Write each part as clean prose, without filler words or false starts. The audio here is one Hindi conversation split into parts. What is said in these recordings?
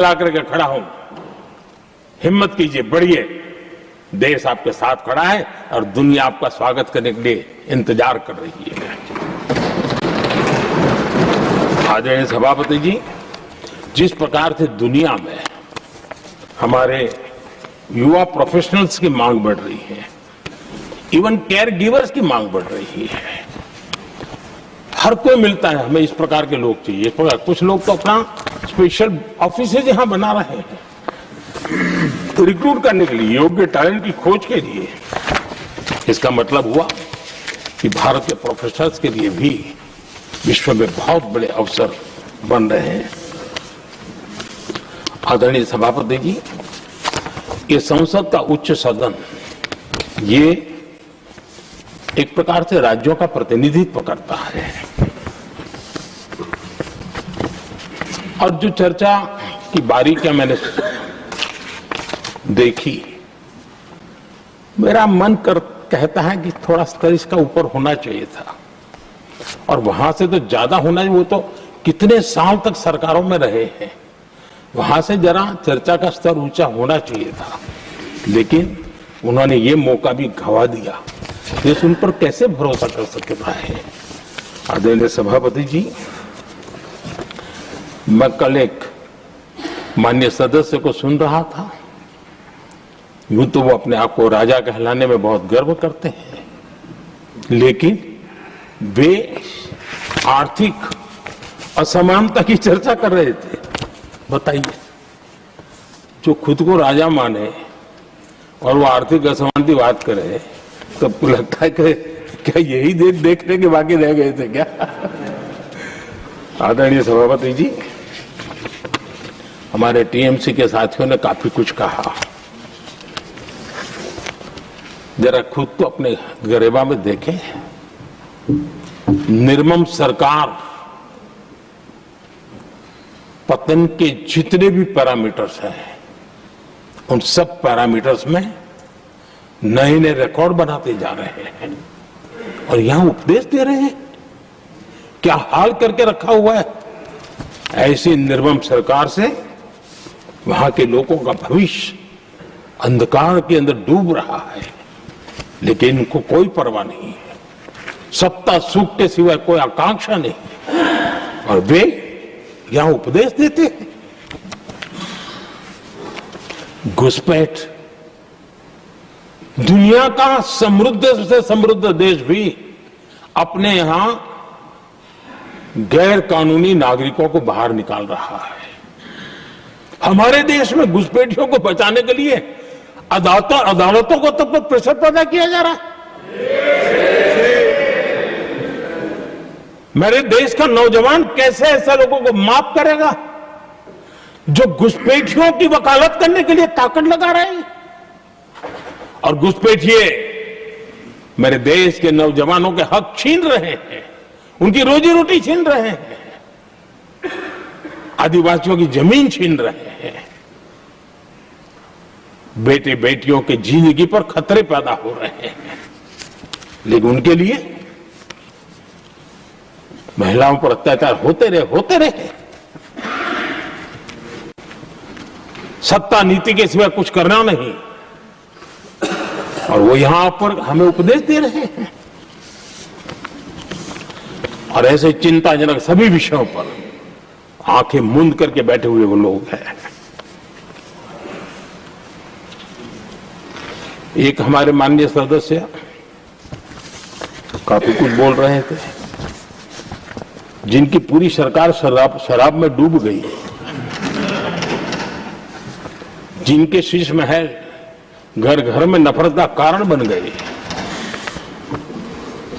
ला करके खड़ा हूं, हिम्मत कीजिए, बढ़िए, देश आपके साथ खड़ा है और दुनिया आपका स्वागत करने के लिए इंतजार कर रही है। आदरणीय सभापति जी, जिस प्रकार से दुनिया में हमारे युवा प्रोफेशनल्स की मांग बढ़ रही है, इवन केयर गिवर्स की मांग बढ़ रही है, हर कोई मिलता है हमें इस प्रकार के लोग चाहिए। इस प्रकार कुछ लोग तो अपना स्पेशल ऑफिस यहां बना रहे हैं रिक्रूट करने के लिए, योग्य टैलेंट की खोज के लिए। इसका मतलब हुआ कि भारत के प्रोफेशनल्स के लिए भी विश्व में बहुत बड़े अवसर बन रहे हैं। आदरणीय सभापति जी, ये संसद का उच्च सदन ये एक प्रकार से राज्यों का प्रतिनिधित्व करता है और जो चर्चा की बारीकियां मैंने देखी, मेरा मन कहता है कि थोड़ा स्तर इसका ऊपर होना चाहिए था और वहां से तो ज्यादा होना चाहिए। वो तो कितने साल तक सरकारों में रहे हैं, वहां से जरा चर्चा का स्तर ऊंचा होना चाहिए था, लेकिन उन्होंने ये मौका भी गंवा दिया। देश उन पर कैसे भरोसा कर सकता है। आदरणीय सभापति जी, मैं कल एक माननीय सदस्य को सुन रहा था, यूं तो वो अपने आप को राजा कहलाने में बहुत गर्व करते हैं, लेकिन वे आर्थिक असमानता की चर्चा कर रहे थे। बताइए, जो खुद को राजा माने और वो आर्थिक असमानता की बात करे, सबको लगता है कि क्या यही देखने के बाकी रह गए थे क्या। आदरणीय सभापति जी, हमारे टीएमसी के साथियों ने काफी कुछ कहा, जरा खुद तो अपने गरेबा में देखें। निर्मम सरकार पतन के जितने भी पैरामीटर्स हैं, उन सब पैरामीटर्स में नए नए रिकॉर्ड बनाते जा रहे हैं और यहां उपदेश दे रहे हैं। क्या हाल करके रखा हुआ है। ऐसी निर्मम सरकार से वहां के लोगों का भविष्य अंधकार के अंदर डूब रहा है, लेकिन इनको कोई परवाह नहीं है। सत्ता सुख के सिवाय कोई आकांक्षा नहीं और वे यहां उपदेश देते हैं। घुसपैठ, दुनिया का समृद्ध से समृद्ध देश भी अपने यहां गैर कानूनी नागरिकों को बाहर निकाल रहा है। हमारे देश में घुसपैठियों को बचाने के लिए अदालतों को तब तक प्रेशर पैदा किया जा रहा है। मेरे देश का नौजवान कैसे ऐसे लोगों को माफ करेगा जो घुसपैठियों की वकालत करने के लिए ताकत लगा रहे हैं। और घुसपैठिए मेरे देश के नौजवानों के हक छीन रहे हैं, उनकी रोजी रोटी छीन रहे हैं, आदिवासियों की जमीन छीन रहे हैं, बेटे बेटियों के जिंदगी पर खतरे पैदा हो रहे हैं। लेकिन उनके लिए महिलाओं पर अत्याचार होते रहे। सत्ता नीति के सिवा कुछ करना नहीं और वो यहां पर हमें उपदेश दे रहे हैं। और ऐसे चिंताजनक सभी विषयों पर आंखें मूंद करके बैठे हुए वो लोग हैं। एक हमारे माननीय सदस्य काफी कुछ बोल रहे थे, जिनकी पूरी सरकार शराब में डूब गई, जिनके शीश महल घर घर में नफरत का कारण बन गए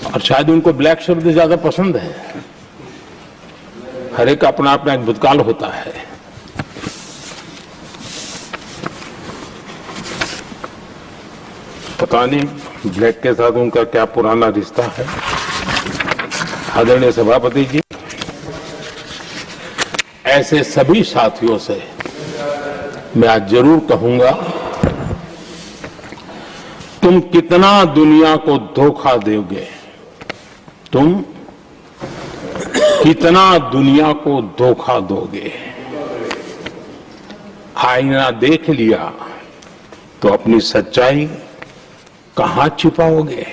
और शायद उनको ब्लैक शब्द ज्यादा पसंद है। हर एक अपना अपना एक भूतकाल होता है। पता नहीं ब्लैक के साथ उनका क्या पुराना रिश्ता है। आदरणीय सभापति जी, ऐसे सभी साथियों से मैं आज जरूर कहूंगा, तुम कितना दुनिया को धोखा दोगे, तुम कितना दुनिया को धोखा दोगे। आईना देख लिया तो अपनी सच्चाई कहां छिपाओगे?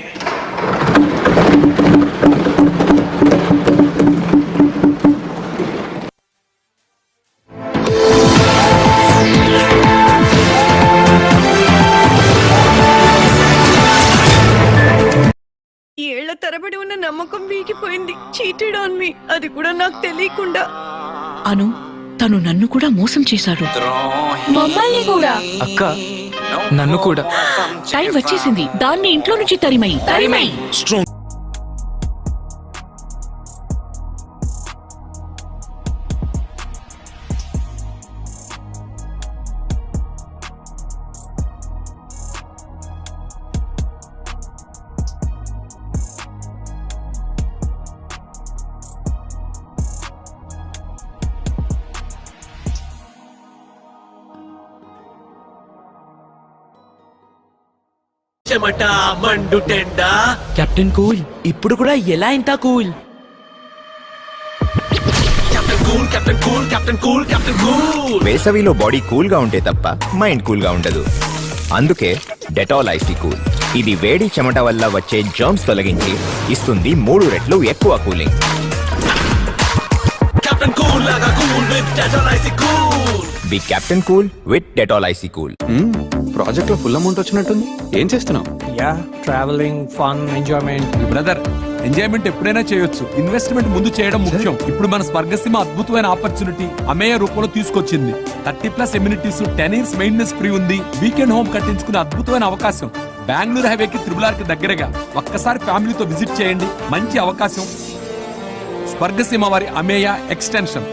ఏళ్ల తరబడి ఉన్న నమ్మకం వీగిపోయింది. చీటెడ్ ఆన్ మీ, అది కూడా నాకు తెలియకుండా. అను, తను నన్ను కూడా మోసం చేశాడు. మమ్మల్ని కూడా. అక్క, నన్ను కూడా. టైం వచ్చేసింది. దాన్ని ఇంట్లో నుంచి తరిమై. చెమట మండు టెండ. కెప్టెన్ కూల్, ఇప్పుడు కూడా ఎలా ఇంత cool? Captain cool, captain cool, captain cool, captain cool. వేసవిలో బాడీ కూల్ గా ఉంటే తప్ప మైండ్ కూల్ గా ఉండదు. అందుకే డెటాల్ ఐసీ కూల్. ఇది వేడి చెమట వల్ల వచ్చే జర్మ్స్ తొలగించి ఇస్తుంది 3 రెట్లు ఎక్కువ కూలింగ్. కెప్టెన్ కూల్ లాగా cool with Dettol icy cool. Be captain cool with Dettol icy cool. Project లో ఫుల్ అమౌంట్ వచ్చినట్టుంది. ఏం చేస్తున్నావు? Yeah, travelling, fun, enjoyment. Brother, enjoyment ఎప్పుడైనా చేయొచ్చు, ఇన్వెస్ట్మెంట్ ముందు చేయడం ముఖ్యం. ఇప్పుడు మన స్వర్గసీమ అద్భుతమైన ఆపర్చునిటీ అమేయ రూపంలో తీసుకొచ్చింది. 30+ ఎమ్యూనిటీస్, 10 years మెయింటెనెన్స్ ఫ్రీ ఉంది. వీకెండ్ హోమ్ కట్టించుకునే అద్భుతమైన అవకాశం. బెంగళూరు హైవేకి త్రిబులార్కి దగ్గరగా. ఒక్కసారి ఫ్యామిలీతో విజిట్ చేయండి. మంచి అవకాశం. స్వర్గసీమ వారి అమేయ ఎక్స్టెన్షన్.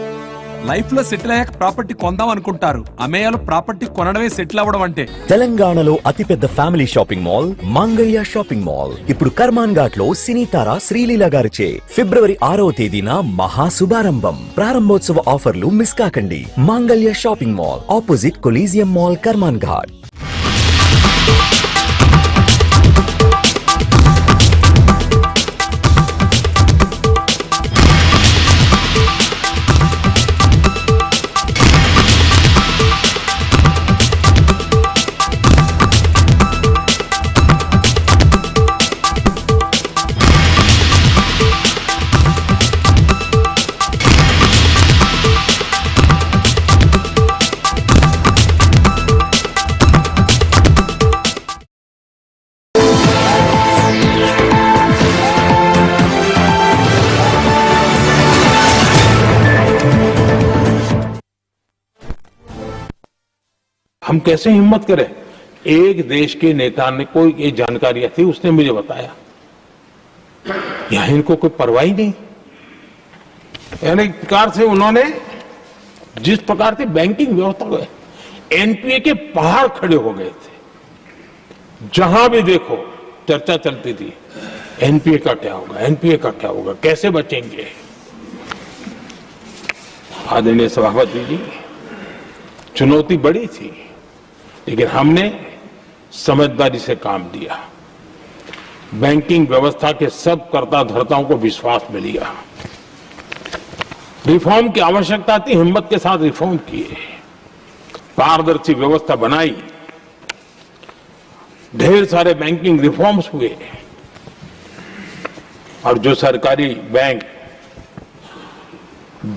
లైఫ్ లో సెటిల్ అయ్యాక ప్రాపర్టీ కొందాం అనుకుంటారు. అమేయాలో ప్రాపర్టీ కొనడమే సెటిల్ అవ్వడం అంటే. తెలంగాణలో అతిపెద్ద family shopping mall Mangalya shopping mall ఇప్పుడు కర్మాన్ ఘాట్ లో సినీ తార శ్రీలీల గారిచే ఫిబ్రవరి 6వ తేదీన మహా శుభారంభం. ప్రారంభోత్సవ ఆఫర్లు మిస్ కాకండి. Mangalya shopping mall, opposite collegium mall, Karman ghat. हम कैसे हिम्मत करें? एक देश के नेता ने कोई ये जानकारियां थी, उसने मुझे बताया। यहां इनको कोई परवाह ही नहीं। यानी प्रकार से उन्होंने जिस प्रकार से बैंकिंग व्यवस्था, एनपीए के पहाड़ खड़े हो गए थे। जहां भी देखो चर्चा चलती थी, एनपीए का क्या होगा, एनपीए का क्या होगा, कैसे बचेंगे। आदरणीय सभापति जी, चुनौती बड़ी थी, लेकिन हमने समझदारी से काम दिया। बैंकिंग व्यवस्था के सब कर्ता धर्ताओं को विश्वास में लिया। रिफॉर्म की आवश्यकता थी, हिम्मत के साथ रिफॉर्म किए। पारदर्शी व्यवस्था बनाई। ढेर सारे बैंकिंग रिफॉर्म्स हुए और जो सरकारी बैंक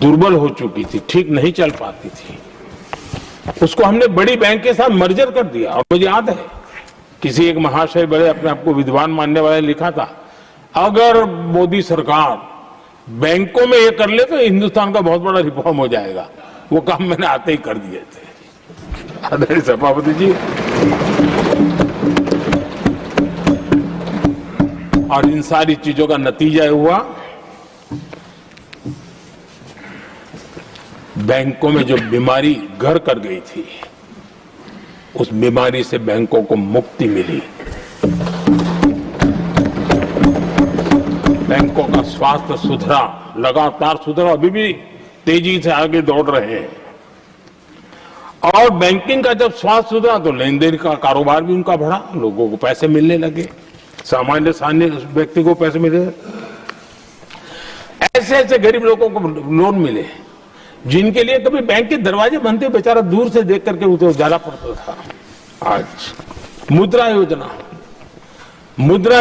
दुर्बल हो चुकी थी, ठीक नहीं चल पाती थी, उसको हमने बड़ी बैंक के साथ मर्जर कर दिया। और मुझे याद है किसी एक महाशय, बड़े अपने आप को विद्वान मानने वाले, लिखा था, अगर मोदी सरकार बैंकों में ये कर ले तो हिंदुस्तान का बहुत बड़ा रिफॉर्म हो जाएगा। वो काम मैंने आते ही कर दिए थे। आदरणीय सभापति जी, और इन सारी चीजों का नतीजा हुआ, बैंकों में जो बीमारी घर कर गई थी, उस बीमारी से बैंकों को मुक्ति मिली। बैंकों का स्वास्थ्य सुधरा, लगातार सुधरा, अभी भी तेजी से आगे दौड़ रहे हैं। और बैंकिंग का जब स्वास्थ्य सुधरा तो लेन देन का कारोबार भी उनका बढ़ा, लोगों को पैसे मिलने लगे, सामान्य व्यक्ति को पैसे मिले, ऐसे ऐसे गरीब लोगों को लोन मिले। जिनके लिए कभी बैंक के दरवाजे बनते बेचारा दूर से देख करके उसे जाना पड़ता था। आज मुद्रा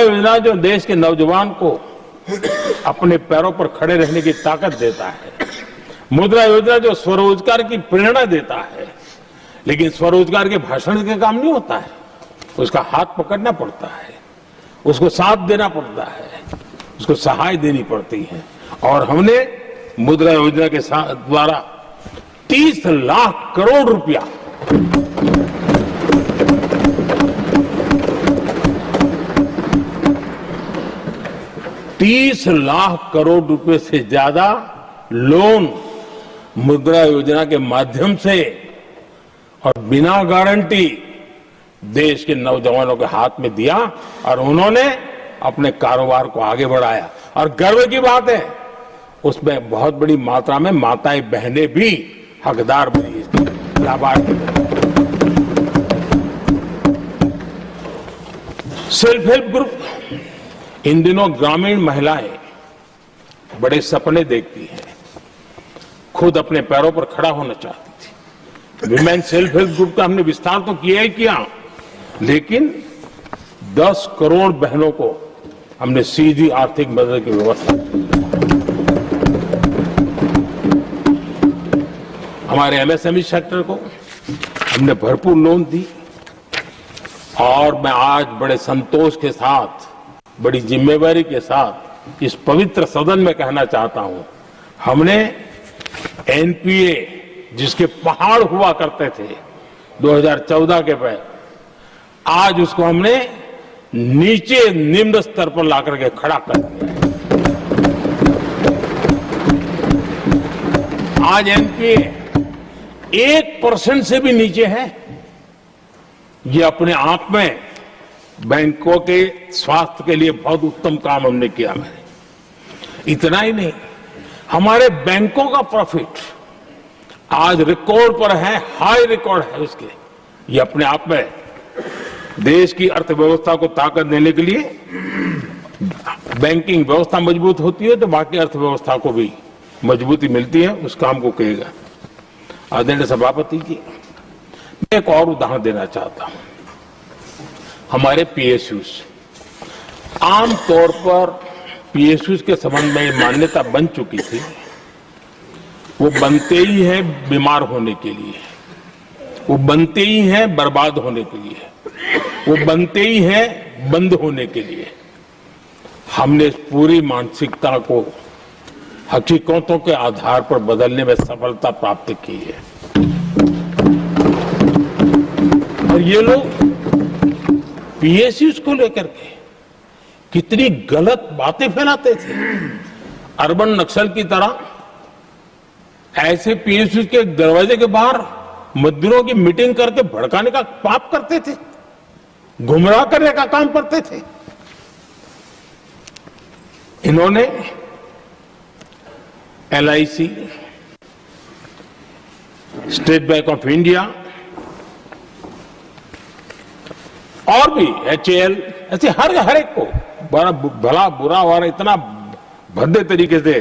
योजना जो देश के नौजवान को अपने पैरों पर खड़े रहने की ताकत देता है, मुद्रा योजना जो स्वरोजगार की प्रेरणा देता है, लेकिन स्वरोजगार के भाषण के काम नहीं होता है, उसका हाथ पकड़ना पड़ता है, उसको साथ देना पड़ता है, उसको सहाय देनी पड़ती है। और हमने मुद्रा योजना के द्वारा 30 लाख करोड़ रुपया ₹30 से ज्यादा लोन मुद्रा योजना के माध्यम से और बिना गारंटी देश के नौजवानों के हाथ में दिया और उन्होंने अपने कारोबार को आगे बढ़ाया। और गर्व की बात है, उसमें बहुत बड़ी मात्रा में माताएं बहनें भी हकदार बनी, लाभार्थी बनी। सेल्फ हेल्प ग्रुप, इन दिनों ग्रामीण महिलाएं बड़े सपने देखती हैं, खुद अपने पैरों पर खड़ा होना चाहती थी। विमेन सेल्फ हेल्प ग्रुप का हमने विस्तार तो किया ही किया, लेकिन 10 करोड़ बहनों को हमने सीधी आर्थिक मदद की व्यवस्था की। हमारे एमएसएमई सेक्टर को हमने भरपूर लोन दी और मैं आज बड़े संतोष के साथ, बड़ी जिम्मेवारी के साथ इस पवित्र सदन में कहना चाहता हूं, हमने एनपीए जिसके पहाड़ हुआ करते थे 2014 के पहले, आज उसको हमने नीचे निम्न स्तर पर ला करके खड़ा कर दिया है। आज एनपीए 1% से भी नीचे है। ये अपने आप में बैंकों के स्वास्थ्य के लिए बहुत उत्तम काम हमने किया है। इतना ही नहीं, हमारे बैंकों का प्रॉफिट आज रिकॉर्ड पर है, हाई रिकॉर्ड है उसके। ये अपने आप में देश की अर्थव्यवस्था को ताकत देने के लिए, बैंकिंग व्यवस्था मजबूत होती है तो बाकी अर्थव्यवस्था को भी मजबूती मिलती है। उस काम को कहेगा आदरणीय सभापति जी। मैं एक और उदाहरण देना चाहता हूं। हमारे पीएसयूज, आमतौर पर पीएसयूज के संबंध में ये मान्यता बन चुकी थी, वो बनते ही हैं बीमार होने के लिए, वो बनते ही हैं बर्बाद होने के लिए, वो बनते ही हैं बंद होने के लिए। हमने इस पूरी मानसिकता को हकीकतों के आधार पर बदलने में सफलता प्राप्त की है। और ये लोग पीएसयूज को लेकर के कितनी गलत बातें फैलाते थे। अर्बन नक्सल की तरह ऐसे पीएसयूज के दरवाजे के बाहर मजदूरों की मीटिंग करके भड़काने का पाप करते थे, गुमराह करने का काम करते थे। इन्होंने LIC, state bank of India और भी HAL, ऐसे हर एक को बड़ा भला बुरा और इतना भद्दे तरीके से,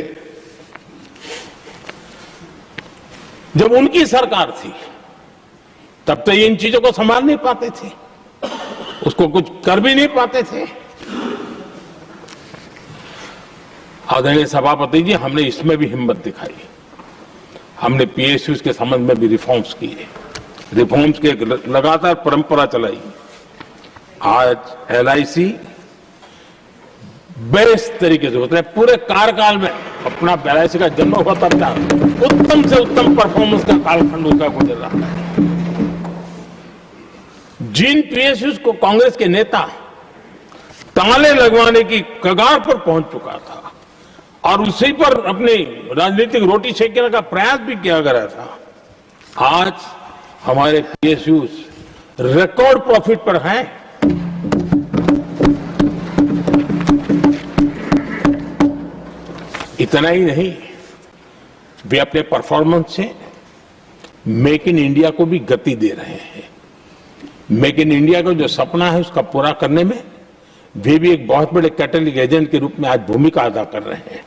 जब उनकी सरकार थी तब तो ये इन चीजों को संभाल नहीं पाते थे, उसको कुछ कर भी नहीं पाते थे। आदरणीय सभापति जी, हमने इसमें भी हिम्मत दिखाई। हमने पीएसयूज के संबंध में भी रिफॉर्म्स किए, रिफॉर्म्स की एक लगातार परंपरा चलाई। आज LIC बेस्ट तरीके से होता है, पूरे कार्यकाल में अपना LIC का जन्म हुआ तब तक उत्तम से उत्तम परफॉर्मेंस का कालखंड उसका गुजर रहा है। जिन पीएसयूज को कांग्रेस के नेता ताले लगवाने की कगार पर पहुंच चुका था और उसी पर अपनी राजनीतिक रोटी सेकने का प्रयास भी किया गया था, आज हमारे पीएसयूज रिकॉर्ड प्रॉफिट पर हैं। इतना ही नहीं, वे अपने परफॉर्मेंस से मेक इन इंडिया को भी गति दे रहे हैं। मेक इन इंडिया का जो सपना है उसका पूरा करने में वे भी एक बहुत बड़े कैटलिक एजेंट के रूप में आज भूमिका अदा कर रहे हैं।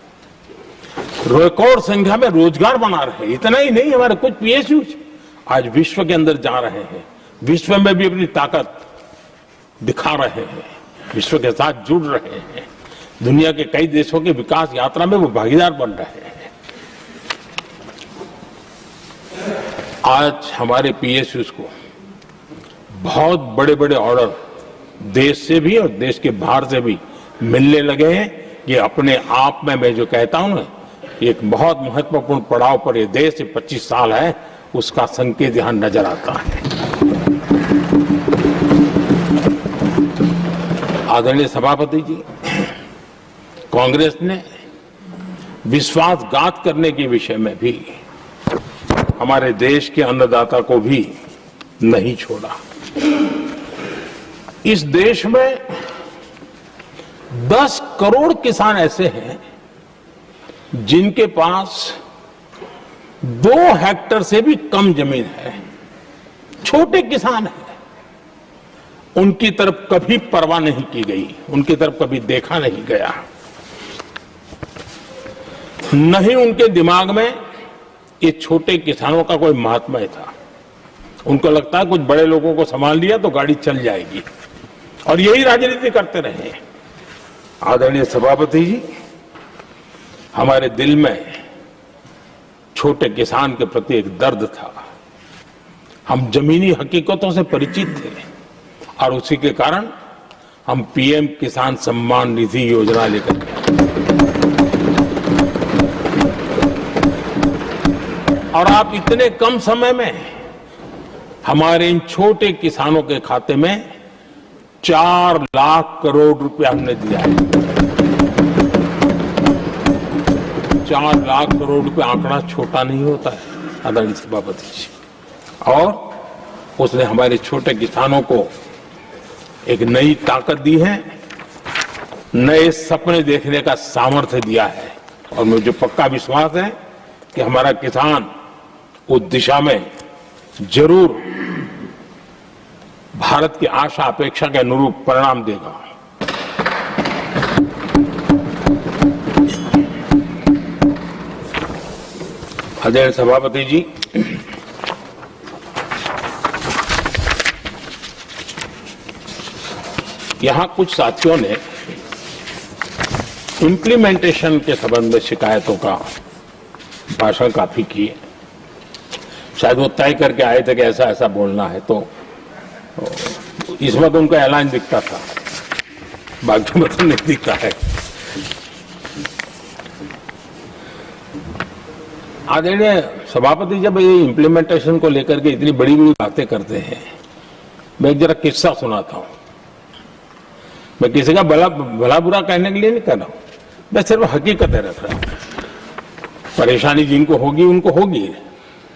रिकॉर्ड संख्या में रोजगार बना रहे हैं। इतना ही नहीं, हमारे कुछ पीएसयू आज विश्व के अंदर जा रहे हैं, विश्व में भी अपनी ताकत दिखा रहे हैं, विश्व के साथ जुड़ रहे हैं, दुनिया के कई देशों के विकास यात्रा में वो भागीदार बन रहे हैं। आज हमारे पीएसयूज को बहुत बड़े बड़े ऑर्डर देश से भी और देश के बाहर से भी मिलने लगे हैं। ये अपने आप में मैं जो कहता हूं ना, एक बहुत महत्वपूर्ण पड़ाव पर ये देश 25 साल है, उसका संकेत यहां नजर आता है। आदरणीय सभापति जी, कांग्रेस ने विश्वासघात करने के विषय में भी हमारे देश के अन्नदाता को भी नहीं छोड़ा। इस देश में 10 करोड़ किसान ऐसे हैं जिनके पास 2 हेक्टेयर से भी कम जमीन है, छोटे किसान हैं। उनकी तरफ कभी परवाह नहीं की गई, उनकी तरफ कभी देखा नहीं गया, नहीं उनके दिमाग में ये छोटे किसानों का कोई महात्म्य था। उनको लगता है कुछ बड़े लोगों को संभाल लिया तो गाड़ी चल जाएगी, और यही राजनीति करते रहे। आदरणीय सभापति जी, हमारे दिल में छोटे किसान के प्रति एक दर्द था। हम जमीनी हकीकतों से परिचित थे और उसी के कारण हम पीएम किसान सम्मान निधि योजना लेकर के और आप इतने कम समय में हमारे इन छोटे किसानों के खाते में 4 लाख करोड़ रुपया हमने दिया है। 4 लाख करोड़ रुपया आंकड़ा छोटा नहीं होता है आदरणीय सभापति जी, और उसने हमारे छोटे किसानों को एक नई ताकत दी है, नए सपने देखने का सामर्थ्य दिया है। और मुझे पक्का विश्वास है कि हमारा किसान उस दिशा में जरूर भारत की आशा अपेक्षा के अनुरूप परिणाम देगा। आदरणीय सभापति जी, यहां कुछ साथियों ने इम्प्लीमेंटेशन के संबंध में शिकायतों का भाषण काफी किए। शायद वो तय करके आए थे कि ऐसा ऐसा बोलना है, तो इस वक्त उनका ऐलान दिखता था, बाकी मतलब नहीं दिखता है। आदरणीय सभापति, जब ये इम्प्लीमेंटेशन को लेकर के इतनी बड़ी बड़ी बातें करते हैं, मैं एक जरा किस्सा सुनाता हूं। मैं किसी का भला बुरा कहने के लिए नहीं कर रहा हूं, मैं सिर्फ हकीकतें रख रहा हूं। परेशानी जिनको होगी उनको होगी,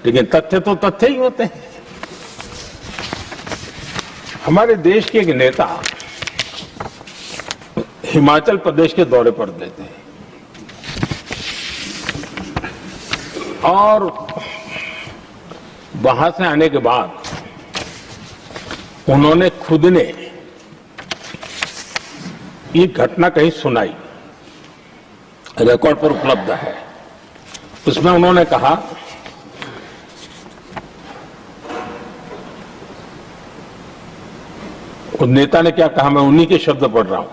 लेकिन तथ्य तो तथ्य ही होते हैं। हमारे देश के एक नेता हिमाचल प्रदेश के दौरे पर देते हैं और वहां से आने के बाद उन्होंने खुद ने ये घटना कहीं सुनाई, रिकॉर्ड पर उपलब्ध है। उसमें उन्होंने कहा, उस नेता ने क्या कहा, मैं उन्हीं के शब्द पढ़ रहा हूं।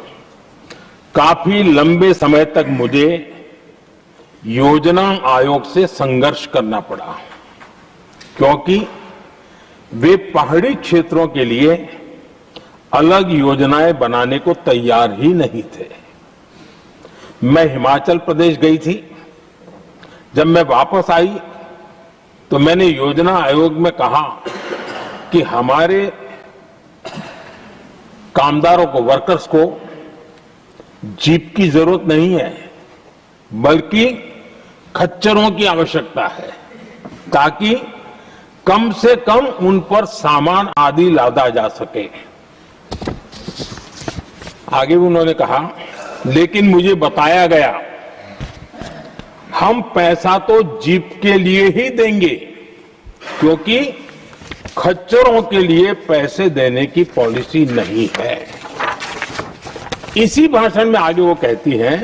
काफी लंबे समय तक मुझे योजना आयोग से संघर्ष करना पड़ा, क्योंकि वे पहाड़ी क्षेत्रों के लिए अलग योजनाएं बनाने को तैयार ही नहीं थे। मैं हिमाचल प्रदेश गई थी, जब मैं वापस आई तो मैंने योजना आयोग में कहा कि हमारे कामदारों को, वर्कर्स को जीप की जरूरत नहीं है, बल्कि खच्चरों की आवश्यकता है, ताकि कम से कम उन पर सामान आदि लादा जा सके। आगे उन्होंने कहा, लेकिन मुझे बताया गया हम पैसा तो जीप के लिए ही देंगे, क्योंकि खच्चरों के लिए पैसे देने की पॉलिसी नहीं है। इसी भाषण में आगे वो कहती हैं,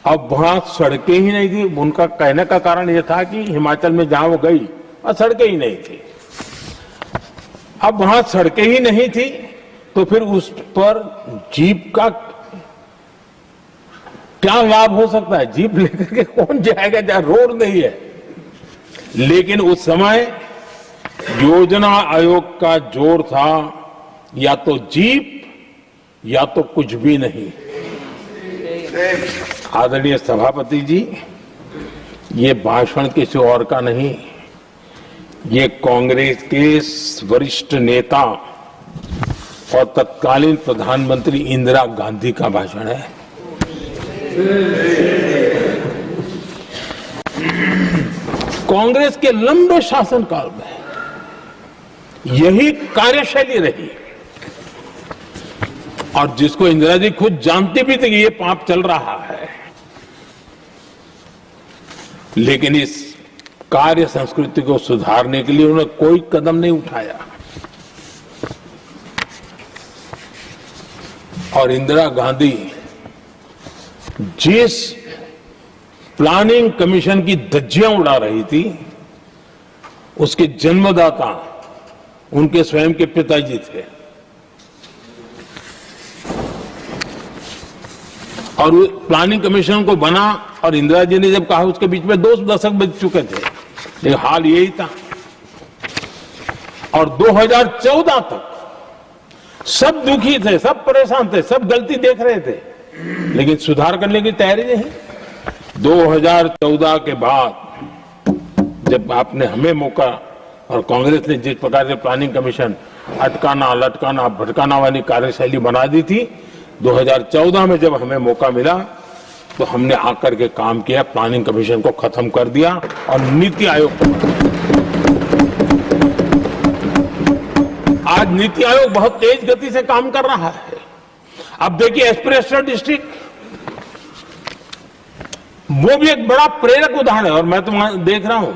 अब वहां सड़कें ही नहीं थी। उनका कहने का कारण यह था कि हिमाचल में जहां वो गई वहां सड़कें ही नहीं थी। अब वहां सड़कें ही नहीं थी तो फिर उस पर जीप का क्या लाभ हो सकता है? जीप लेकर के कौन जाएगा जहां रोड नहीं है? लेकिन उस समय योजना आयोग का जोर था या तो जीप या तो कुछ भी नहीं। आदरणीय सभापति जी, ये भाषण किसी और का नहीं, ये कांग्रेस के वरिष्ठ नेता और तत्कालीन प्रधानमंत्री इंदिरा गांधी का भाषण है। कांग्रेस के लंबे शासनकाल में यही कार्यशैली रही और जिसको इंदिरा जी खुद जानती भी थी कि ये पाप चल रहा है, लेकिन इस कार्य संस्कृति को सुधारने के लिए उन्होंने कोई कदम नहीं उठाया। और इंदिरा गांधी जिस प्लानिंग कमीशन की धज्जियां उड़ा रही थी, उसके जन्मदाता उनके स्वयं के पिताजी थे। और प्लानिंग कमीशन को बना और इंदिरा जी ने जब कहा, उसके बीच में 2 दशक बज चुके थे, लेकिन हाल यही था। और 2014 तक सब दुखी थे, सब परेशान थे, सब गलती देख रहे थे, लेकिन सुधार करने की तैयारी नहीं। 2014 के बाद जब आपने हमें मौका और कांग्रेस ने जिस प्रकार से प्लानिंग कमीशन अटकाना लटकाना भटकाना वाली कार्यशैली बना दी थी, 2014 में जब हमें मौका मिला तो हमने आकर के काम किया, प्लानिंग कमीशन को खत्म कर दिया और नीति आयोग को बनाया। आज नीति आयोग बहुत तेज गति से काम कर रहा है। अब देखिए एस्पिरेशनल डिस्ट्रिक्ट, वो भी एक बड़ा प्रेरक उदाहरण है। और मैं तो देख रहा हूं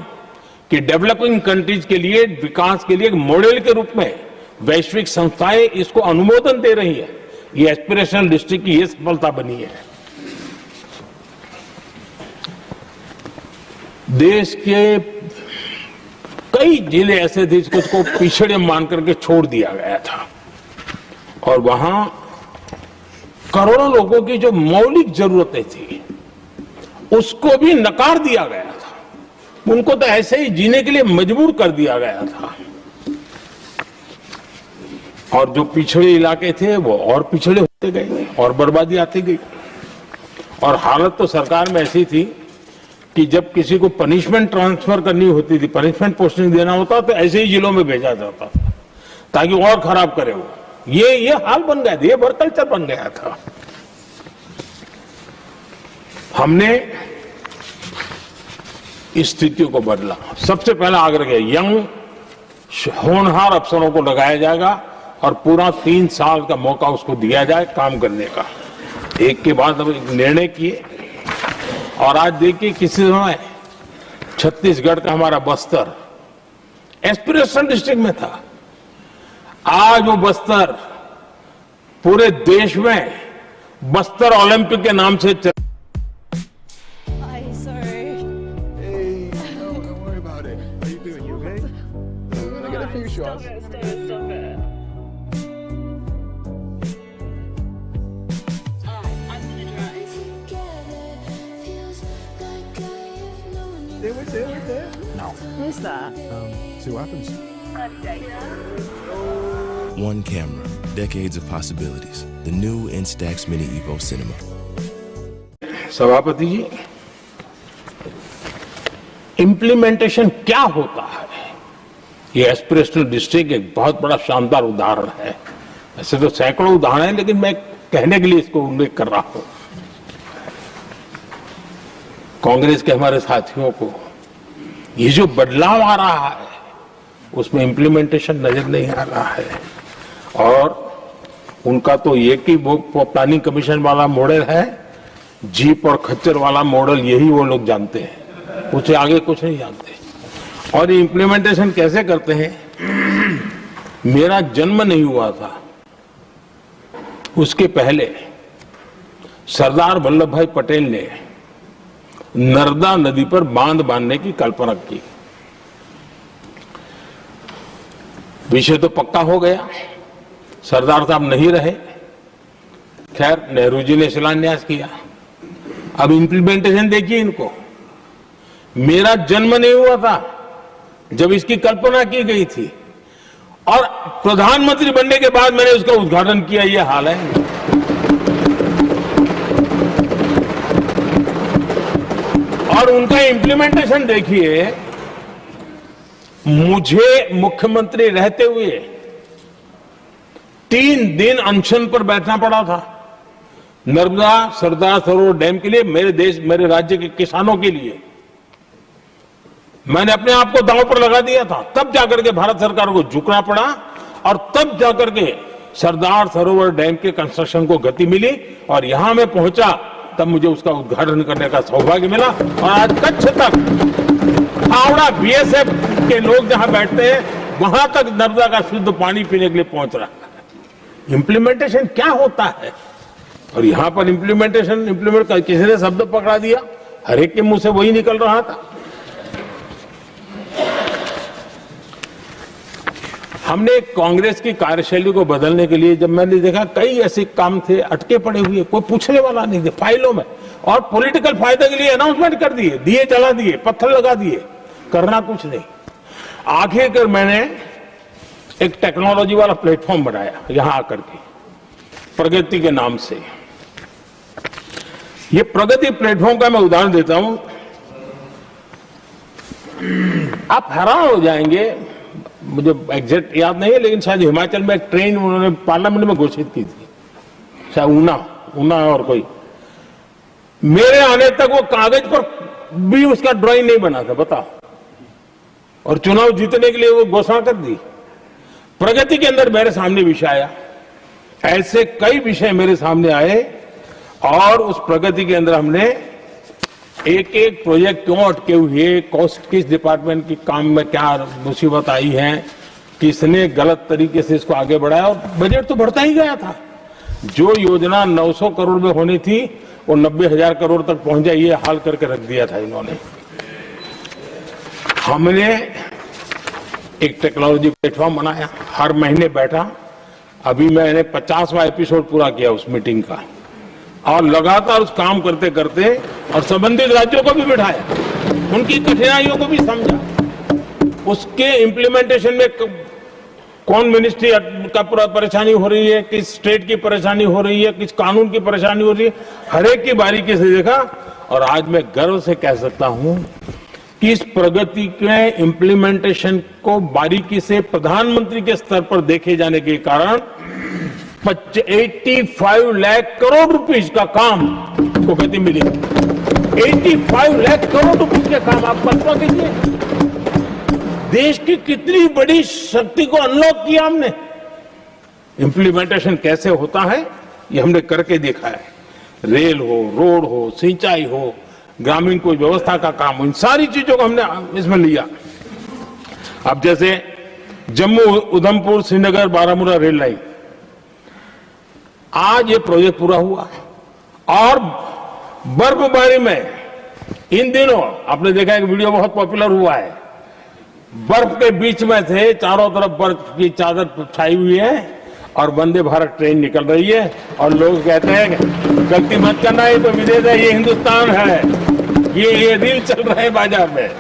कि डेवलपिंग कंट्रीज के लिए, विकास के लिए एक मॉडल के रूप में वैश्विक संस्थाएं इसको अनुमोदन दे रही है। ये एस्पिरेशनल डिस्ट्रिक्ट की ये सफलता बनी है। देश के कई जिले ऐसे थे जिसको पिछड़े मान करके छोड़ दिया गया था और वहां करोड़ों लोगों की जो मौलिक जरूरतें थी उसको भी नकार दिया गया था। उनको तो ऐसे ही जीने के लिए मजबूर कर दिया गया था। और जो पिछड़े इलाके थे वो और पिछड़े होते गए और बर्बादी आती गई। और हालत तो सरकार में ऐसी थी कि जब किसी को पनिशमेंट ट्रांसफर करनी होती थी, पनिशमेंट पोस्टिंग देना होता तो ऐसे ही जिलों में भेजा जाता था ताकि और खराब करे वो। ये हाल बन गया था, ये वर्क कल्चर बन गया था। हमने इस स्थिति को बदला। सबसे पहला आग्रह किया, यंग होनहार अफसरों को लगाया जाएगा और पूरा 3 साल का मौका उसको दिया जाए काम करने का। एक के बाद हम एक निर्णय किए और आज देखिए किसी समय छत्तीसगढ़ का हमारा बस्तर एस्पिरेशनल डिस्ट्रिक्ट में था, आज वो बस्तर पूरे देश में बस्तर ओलंपिक के नाम से चल। Who's that? See what happens. One camera, decades of possibilities. The new Instax Mini Evo Cinema. सभापति जी, इम्प्लीमेंटेशन क्या होता है? ये एस्पिरेशनल डिस्ट्रिक्ट एक बहुत बड़ा शानदार उदाहरण है। ऐसे तो सैकड़ों उदाहरण हैं, लेकिन मैं कहने के लिए इसको उल्लेख कर रहा हूं। कांग्रेस के हमारे साथियों को ये जो बदलाव आ रहा है उसमें इम्प्लीमेंटेशन नजर नहीं आ रहा है। और उनका तो एक ही वो प्लानिंग कमीशन वाला मॉडल है, जीप और खच्चर वाला मॉडल, यही वो लोग जानते हैं, उससे आगे कुछ नहीं जानते। और ये इम्प्लीमेंटेशन कैसे करते हैं? मेरा जन्म नहीं हुआ था उसके पहले सरदार वल्लभ भाई पटेल ने नर्मदा नदी पर बांध बांधने की कल्पना की। विषय तो पक्का हो गया, सरदार साहब नहीं रहे, खैर नेहरू जी ने शिलान्यास किया। अब इंप्लीमेंटेशन देखिए इनको। मेरा जन्म नहीं हुआ था जब इसकी कल्पना की गई थी, और प्रधानमंत्री बनने के बाद मैंने उसका उद्घाटन किया, ये हाल है। और उनका इंप्लीमेंटेशन देखिए, मुझे मुख्यमंत्री रहते हुए 3 दिन अनशन पर बैठना पड़ा था नर्मदा सरदार सरोवर डैम के लिए, मेरे देश मेरे राज्य के किसानों के लिए। मैंने अपने आप को दांव पर लगा दिया था, तब जाकर के भारत सरकार को झुकना पड़ा, और तब जाकर के सरदार सरोवर डैम के कंस्ट्रक्शन को गति मिली, और यहां मैं पहुंचा तब मुझे उसका उद्घाटन करने का सौभाग्य मिला। और आज कच्छ तक, हावड़ा बीएसएफ के लोग जहां बैठते हैं वहां तक नर्मदा का शुद्ध पानी पीने के लिए पहुंच रहा है। इंप्लीमेंटेशन क्या होता है? और यहां पर इम्प्लीमेंट किसी ने शब्द पकड़ा दिया, हर एक के मुंह से वही निकल रहा था। हमने कांग्रेस की कार्यशैली को बदलने के लिए, जब मैंने देखा कई ऐसे काम थे अटके पड़े हुए, कोई पूछने वाला नहीं थे फाइलों में, और पॉलिटिकल फायदे के लिए अनाउंसमेंट कर दिए, दिए जला दिए, पत्थर लगा दिए, करना कुछ नहीं। आखिरकार मैंने एक टेक्नोलॉजी वाला प्लेटफॉर्म बनाया यहां आकर के, प्रगति के नाम से। ये प्रगति प्लेटफॉर्म का मैं उदाहरण देता हूं, आप हैरान हो जाएंगे। मुझे एग्जैक्ट याद नहीं है, लेकिन शायद हिमाचल में एक ट्रेन उन्होंने पार्लियामेंट में घोषित की थी, शायद ऊना और कोई। मेरे आने तक वो कागज पर भी उसका ड्राइंग नहीं बना था, बताओ, और चुनाव जीतने के लिए वो घोषणा कर दी। प्रगति के अंदर मेरे सामने विषय आया, ऐसे कई विषय मेरे सामने आए, और उस प्रगति के अंदर हमने एक एक प्रोजेक्ट क्यों अटके हुए, कॉस्ट किस डिपार्टमेंट की काम में क्या मुसीबत आई है, किसने गलत तरीके से इसको आगे बढ़ाया, और बजट तो बढ़ता ही गया था। जो योजना 900 करोड़ में होनी थी वो 90,000 करोड़ तक पहुंच जाए, ये हाल करके रख दिया था इन्होंने। हमने एक टेक्नोलॉजी प्लेटफॉर्म बनाया, हर महीने बैठा, अभी मैंने 50वां एपिसोड पूरा किया उस मीटिंग का, और लगातार उस काम करते करते, और संबंधित राज्यों को भी बिठाया, उनकी कठिनाइयों को भी समझा, उसके इम्प्लीमेंटेशन में कौन मिनिस्ट्री का परेशानी हो रही है, किस स्टेट की परेशानी हो रही है, किस कानून की परेशानी हो रही है, हर एक की बारीकी से देखा। और आज मैं गर्व से कह सकता हूं कि इस प्रगति के इम्प्लीमेंटेशन को बारीकी से प्रधानमंत्री के स्तर पर देखे जाने के कारण 85 लाख करोड़ रुपीस का काम को गति मिली। 85 लाख करोड़ रुपीस के काम, आप कल्पना कीजिए, देश की कितनी बड़ी शक्ति को अनलॉक किया हमने। इंप्लीमेंटेशन कैसे होता है ये हमने करके देखा है। रेल हो, रोड हो, सिंचाई हो, ग्रामीण कोई व्यवस्था का काम हो, इन सारी चीजों को हमने इसमें लिया। अब जैसे जम्मू उधमपुर श्रीनगर बारामूला रेल लाइन, आज ये प्रोजेक्ट पूरा हुआ, और बर्फबारी में इन दिनों आपने देखा एक वीडियो बहुत पॉपुलर हुआ है, बर्फ के बीच में थे, चारों तरफ बर्फ की चादर छाई हुई है, और वंदे भारत ट्रेन निकल रही है, और लोग कहते हैं गलती मत करना, ये तो विदेश है, ये हिंदुस्तान है, ये रील चल रहा है बाजार में।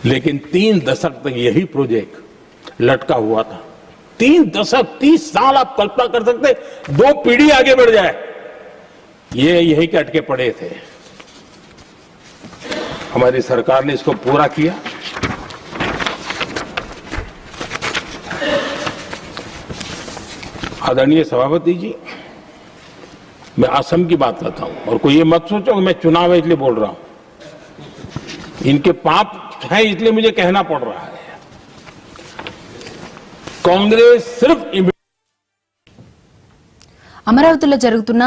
लेकिन 3 दशक तक यही प्रोजेक्ट लटका हुआ था। 3 दशक, 30 साल, आप कल्पना कर सकते, 2 पीढ़ी आगे बढ़ जाए, ये यही के अटके पड़े थे। हमारी सरकार ने इसको पूरा किया। आदरणीय सभापति जी, मैं असम की बात करता हूं, और कोई ये मत सोचो कि मैं चुनाव है इसलिए बोल रहा हूं, इनके पाप है इसलिए मुझे कहना पड़ रहा है। कांग्रेस सिर्फ అమరావతిలో జరుగుతున్న